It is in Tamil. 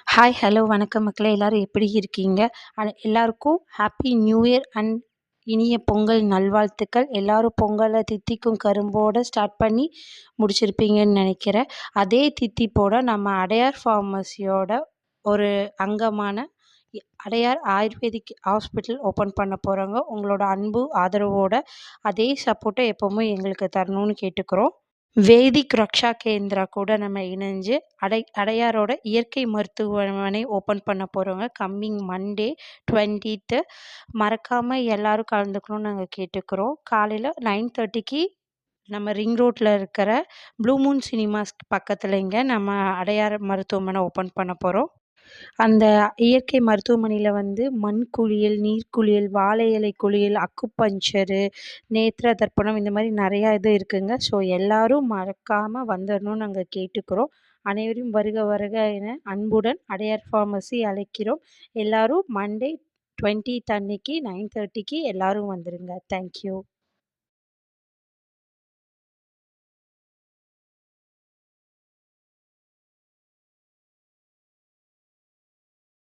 ஹாய், ஹலோ, வணக்கம் மக்களே! எல்லாரும் எப்படி இருக்கீங்க? எல்லாருக்கும் ஹாப்பி நியூ இயர் அண்ட் இனிய பொங்கல் நல்வாழ்த்துக்கள். எல்லாரும் பொங்கல தித்திக்கும் கரும்போட ஸ்டார்ட் பண்ணி முடிச்சிருப்பீங்கன்னு நெனைக்கிறேன். அதே தித்திப்போட நம்ம அடையார் ஃபார்மசியோட ஒரு அங்கமான அடையார் ஆயுர்வேதிக் ஹாஸ்பிட்டல் ஓப்பன் பண்ண போறோங்க. உங்களோட அன்பு, ஆதரவோட அதே சப்போர்ட்ட எப்பவுமே எங்களுக்கு தரணும்னு கேட்டுக்கிறோம். வேதிக் ரக்ஷா கேந்திரா கூட நம்ம இணைஞ்சு அடையாரோட இயற்கை மருத்துவமனை ஓப்பன் பண்ண போகிறோங்க. கம்மிங் மண்டே 20th மறக்காமல் எல்லாரும் கலந்துக்கணும்னு நாங்கள் கேட்டுக்கிறோம். காலையில் 9:30க்கு நம்ம ரிங் ரோட்டில் இருக்கிற ப்ளூ மூன் சினிமாஸ் பக்கத்துலேங்க நம்ம அடையார் மருத்துவமனை ஓப்பன் பண்ண போகிறோம். அந்த இயற்கை மருத்துவமனையில வந்து மண் குளியல், நீர் குளியல், வாழை இலை குளியல், அக்குபஞ்சரு, நேத்ர தர்ப்பணம் இந்த மாரி நெறையா இது இருக்குங்க. ஸோ எல்லாரும் மறக்காம வந்துரணும்னு நாங்க கேட்டுக்கிறோம். அனைவரையும் வருக வருக என அன்புடன் அடையார் ஃபார்மசி அழைக்கிறோம். எல்லாரும் மண்டே 20th அன்னைக்கு 9:30க்கு எல்லாரும் வந்துருங்க. Thank you.